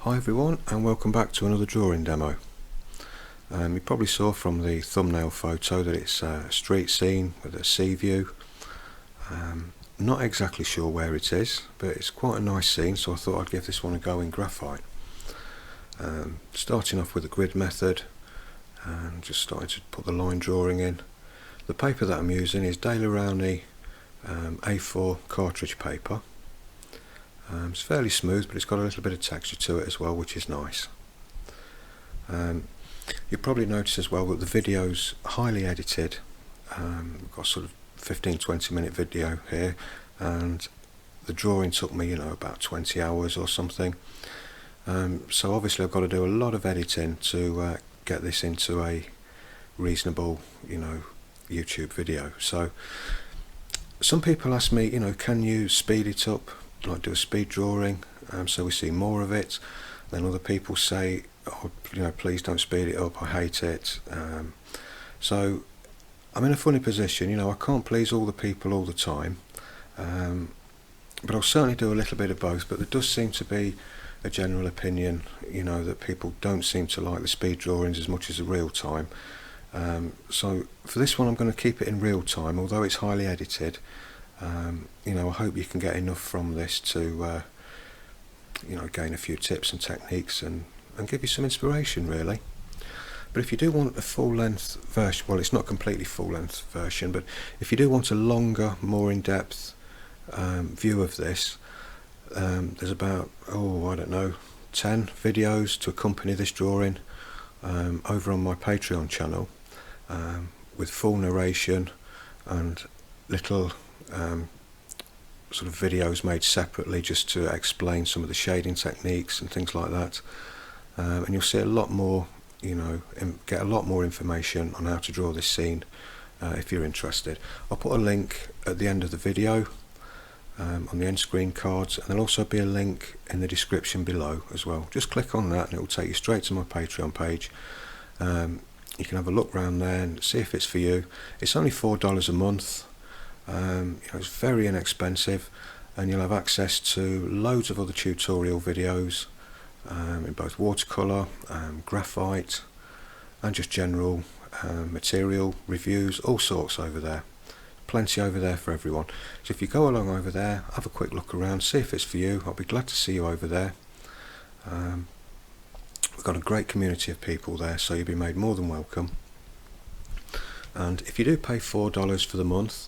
Hi everyone, and welcome back to another drawing demo. You probably saw from the thumbnail photo that it's a street scene with a sea view. Not exactly sure where it is, but it's quite a nice scene, so I thought I'd give this one a go in graphite. Starting off with the grid method and just starting to put the line drawing in. The paper that I'm using is Daily Rowney A4 cartridge paper. It's fairly smooth, but it's got a little bit of texture to it as well, which is nice. You'll probably notice as well that the video's highly edited. We've got sort of 15-20 minute video here, and the drawing took me about 20 hours or something. So obviously I've got to do a lot of editing to get this into a reasonable YouTube video. So some people ask me, can you speed it up, like do a speed drawing, so we see more of it. Then other people say, oh, please don't speed it up, I hate it. So I'm in a funny position, I can't please all the people all the time, but I'll certainly do a little bit of both. But there does seem to be a general opinion, that people don't seem to like the speed drawings as much as the real time. So for this one I'm going to keep it in real time, although it's highly edited. I hope you can get enough from this to gain a few tips and techniques and give you some inspiration, really. But if you do want a full-length version, well, it's not completely full-length version, but if you do want a longer, more in-depth view of this, there's about 10 videos to accompany this drawing over on my Patreon channel, with full narration and little sort of videos made separately just to explain some of the shading techniques and things like that. And you'll see a lot more, get a lot more information on how to draw this scene if you're interested. I'll put a link at the end of the video on the end screen cards, and there'll also be a link in the description below as well. Just click on that and it will take you straight to my Patreon page. You can have a look around there and see if it's for you. It's only $4 a month. It's very inexpensive, and you'll have access to loads of other tutorial videos in both watercolour, graphite, and just general material reviews, all sorts over there. Plenty over there for everyone. So if you go along over there, have a quick look around, see if it's for you. I'll be glad to see you over there. We've got a great community of people there, so you'll be made more than welcome. And if you do pay $4 for the month,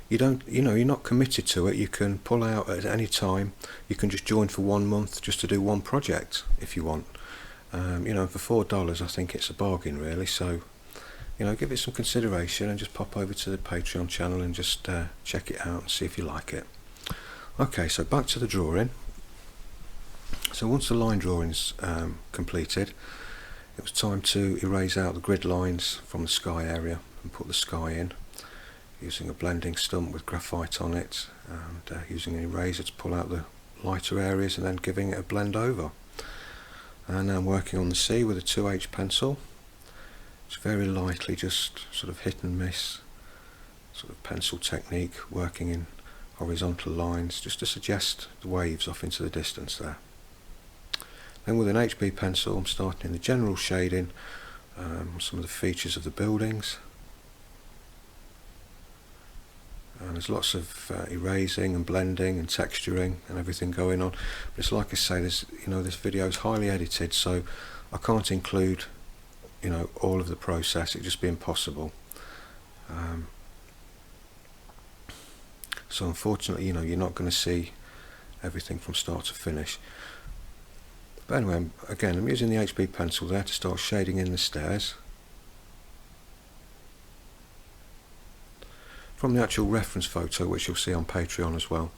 you're not committed to it. You can pull out at any time. You can just join for 1 month just to do one project if you want. For $4 I think it's a bargain, really. So give it some consideration and just pop over to the Patreon channel and just check it out and see if you like it. Okay, so back to the drawing. So once the line drawing's completed, it was time to erase out the grid lines from the sky area and put the sky in, using a blending stump with graphite on it, and using an eraser to pull out the lighter areas and then giving it a blend over. And I'm working on the sea with a 2H pencil. It's very lightly, just sort of hit and miss sort of pencil technique, working in horizontal lines just to suggest the waves off into the distance there. Then with an HB pencil I'm starting in the general shading, some of the features of the buildings. And there's lots of erasing and blending and texturing and everything going on. But it's like I say, this video is highly edited, so I can't include all of the process. It'd just be impossible. So unfortunately, you're not going to see everything from start to finish. But anyway, again, I'm using the HB pencil there to start shading in the stairs. From the actual reference photo, which you'll see on Patreon as well,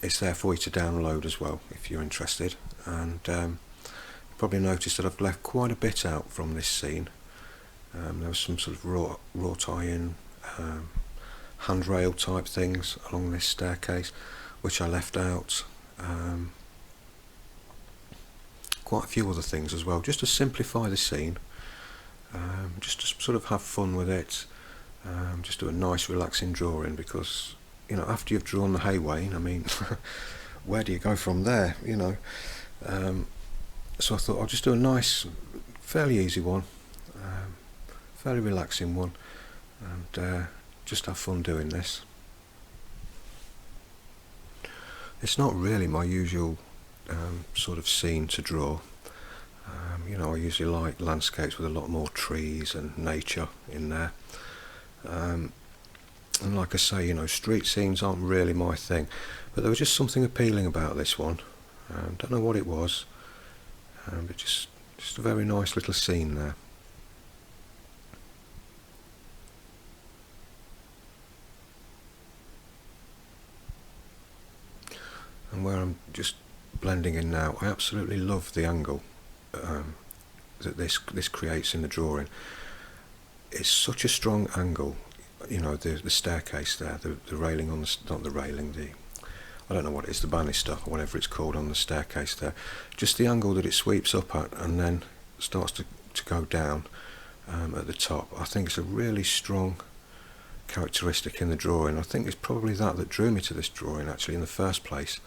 it's there for you to download as well if you're interested. And you probably noticed that I've left quite a bit out from this scene. There was some sort of wrought iron handrail type things along this staircase which I left out. Quite a few other things as well, just to simplify the scene, just to sort of have fun with it. Just do a nice relaxing drawing, because after you've drawn the hay wain, I mean where do you go from there? So I thought I'll just do a nice, fairly easy one, fairly relaxing one, and just have fun doing this. It's not really my usual sort of scene to draw. You know, I usually like landscapes with a lot more trees and nature in there. And like I say, you know, street scenes aren't really my thing, but there was just something appealing about this one. Don't know what it was, but just a very nice little scene there. And where I'm just blending in now, I absolutely love the angle that this creates in the drawing. It's such a strong angle, you know, the staircase there, the railing on the, not the railing, I don't know what it is, the banister, or whatever it's called on the staircase there. Just the angle that it sweeps up at and then starts to go down at the top. I think it's a really strong characteristic in the drawing. I think it's probably that drew me to this drawing actually in the first place.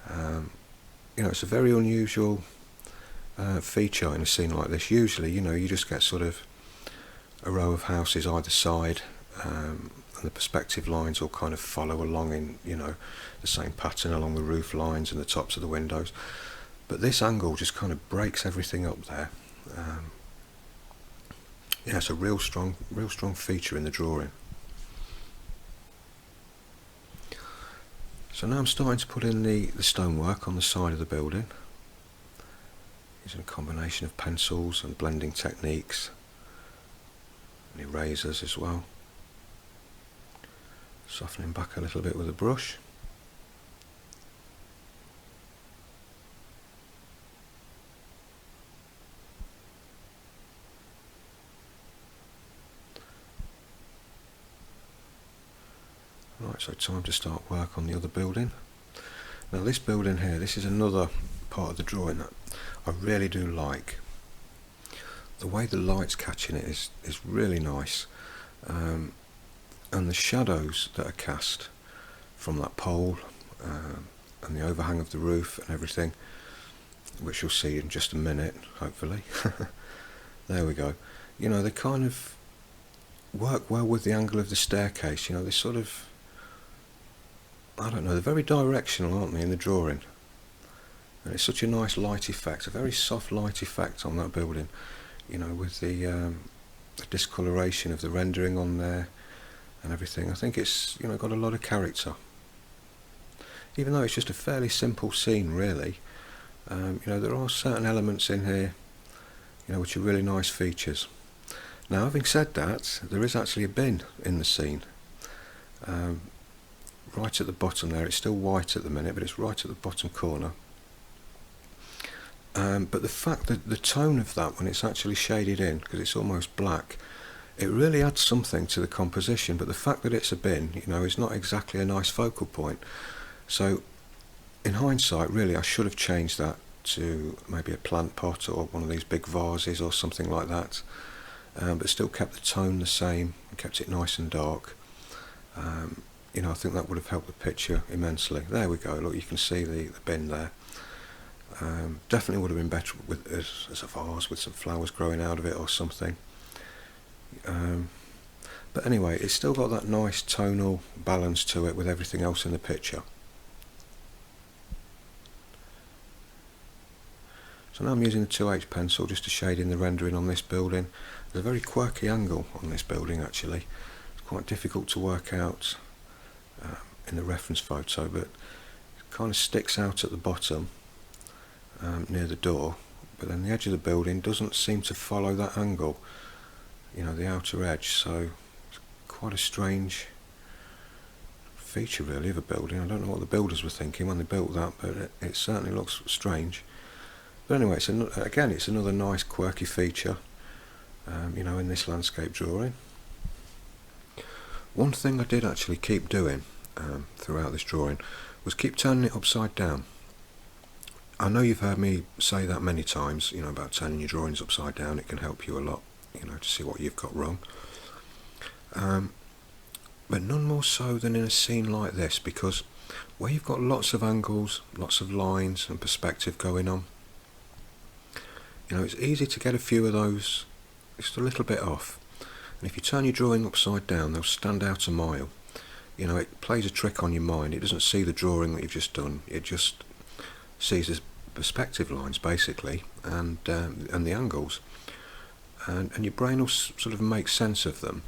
You know, it's a very unusual feature in a scene like this. Usually, you know, you just get sort of a row of houses either side, and the perspective lines all kind of follow along in, you know, the same pattern along the roof lines and the tops of the windows. But this angle just kind of breaks everything up there. Yeah, it's a real strong feature in the drawing. So now I'm starting to put in the stonework on the side of the building, using a combination of pencils and blending techniques and erasers as well. Softening back a little bit with a brush. Right, so time to start work on the other building. Now this building here, this is another part of the drawing that I really do like. The way the light's catching it is really nice, and the shadows that are cast from that pole and the overhang of the roof and everything, which you'll see in just a minute, hopefully. There we go. You know, they kind of work well with the angle of the staircase. You know, they sort of, I don't know, they're very directional, aren't they, in the drawing? And it's such a nice light effect, a very soft light effect on that building, you know, with the discoloration of the rendering on there and everything. I think it's, you know, got a lot of character. Even though it's just a fairly simple scene, really, you know, there are certain elements in here, you know, which are really nice features. Now, having said that, there is actually a bin in the scene. Right at the bottom there, it's still white at the minute, but it's right at the bottom corner. But the fact that the tone of that, when it's actually shaded in, because it's almost black, it really adds something to the composition. But the fact that it's a bin, you know, is not exactly a nice focal point. So, in hindsight, really, I should have changed that to maybe a plant pot or one of these big vases or something like that. But still kept the tone the same, and kept it nice and dark. You know, I think that would have helped the picture immensely. There we go, look, you can see the bin there. Definitely would have been better with as a vase with some flowers growing out of it or something. But anyway, it's still got that nice tonal balance to it with everything else in the picture. So now I'm using the 2H pencil just to shade in the rendering on this building. There's a very quirky angle on this building actually. It's quite difficult to work out in the reference photo, but it kind of sticks out at the bottom near the door, but then the edge of the building doesn't seem to follow that angle, you know, the outer edge. So it's quite a strange feature really of a building. I don't know what the builders were thinking when they built that, but it certainly looks strange. But anyway, again, it's another nice quirky feature, you know, in this landscape drawing. One thing I did actually keep doing throughout this drawing was keep turning it upside down. I know you've heard me say that many times, you know, about turning your drawings upside down. It can help you a lot, you know, to see what you've got wrong. But none more so than in a scene like this, because where you've got lots of angles, lots of lines and perspective going on, You know, it's easy to get a few of those just a little bit off. And if you turn your drawing upside down, they'll stand out a mile. You know, it plays a trick on your mind. It doesn't see the drawing that you've just done. It just sees the perspective lines, basically, and the angles. And your brain will sort of make sense of them.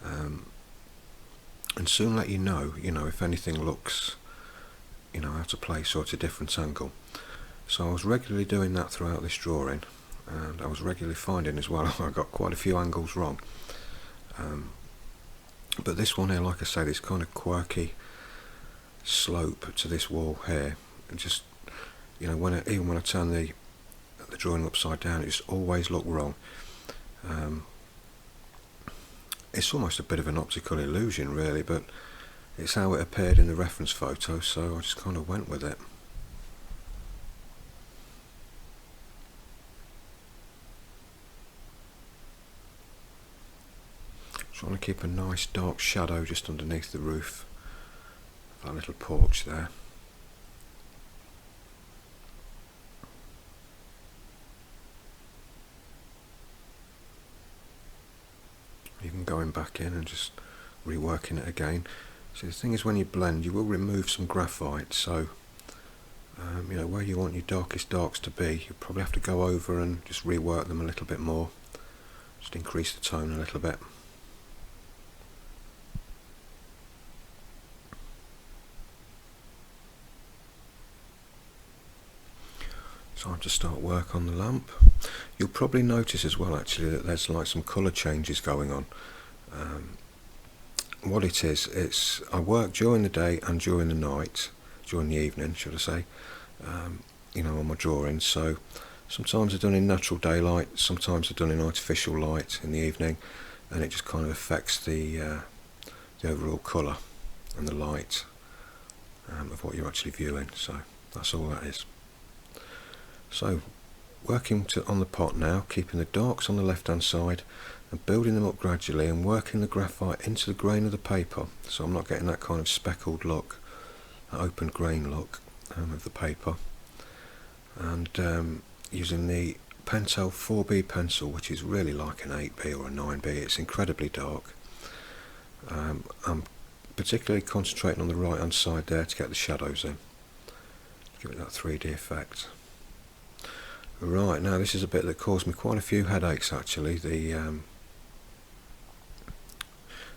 And soon let you know, if anything looks, out of place or at a different angle. So I was regularly doing that throughout this drawing, and I was regularly finding as well I got quite a few angles wrong. But this one here, like I say, this kind of quirky slope to this wall here, and just, even when I turn the drawing upside down, it just always looked wrong. It's almost a bit of an optical illusion, really, but it's how it appeared in the reference photo, so I just kind of went with it. Trying to keep a nice dark shadow just underneath the roof of that little porch there. Even going back in and just reworking it again. So the thing is, when you blend, you will remove some graphite, so where you want your darkest darks to be, you probably have to go over and just rework them a little bit more, just increase the tone a little bit. Time to start work on the lamp. You'll probably notice as well, actually, that there's like some colour changes going on. What it is, I work during the day and during the night, during the evening, should I say, on my drawings. So sometimes they're done in natural daylight, sometimes they're done in artificial light in the evening, and it just kind of affects the overall colour and the light of what you're actually viewing. So that's all that is. So working on the pot now, keeping the darks on the left hand side and building them up gradually, and working the graphite into the grain of the paper, so I'm not getting that kind of speckled look, that open grain look of the paper. And using the Pentel 4B pencil, which is really like an 8B or a 9B, it's incredibly dark. I'm particularly concentrating on the right hand side there to get the shadows in, give it that 3D effect. Right, now this is a bit that caused me quite a few headaches, actually, the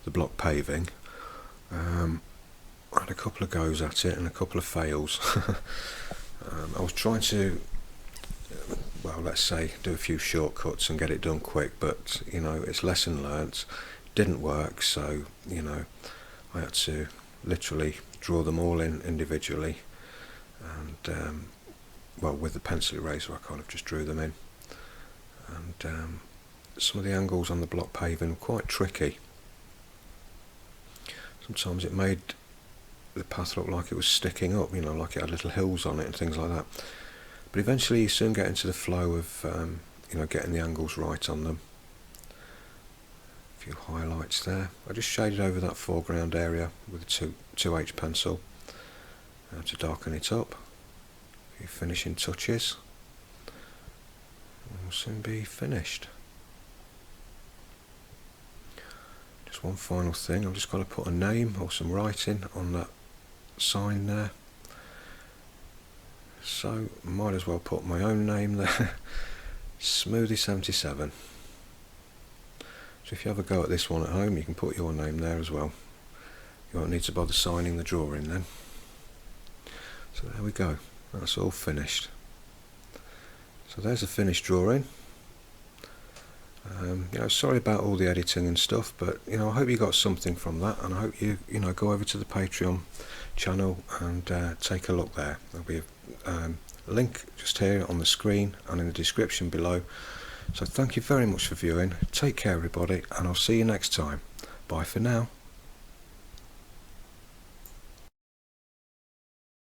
block paving. I had a couple of goes at it and a couple of fails. I was trying to, let's say, do a few shortcuts and get it done quick, but it's lesson learnt. Didn't work, so I had to literally draw them all in individually, and with the pencil eraser I kind of just drew them in. And some of the angles on the block paving were quite tricky. Sometimes it made the path look like it was sticking up, like it had little hills on it and things like that. But eventually you soon get into the flow of getting the angles right on them. A few highlights there. I just shaded over that foreground area with a 2H pencil to darken it up. A few finishing touches. And we'll soon be finished. Just one final thing, I'm just going to put a name or some writing on that sign there. So might as well put my own name there. Smoothie77. So if you have a go at this one at home, you can put your name there as well. You won't need to bother signing the drawing then. So there we go, that's all finished. So there's a finished drawing. Sorry about all the editing and stuff, but I hope you got something from that, and I hope you go over to the Patreon channel and take a look there. There'll be a link just here on the screen and in the description below. So thank you very much for viewing. Take care, everybody, and I'll see you next time. Bye for now.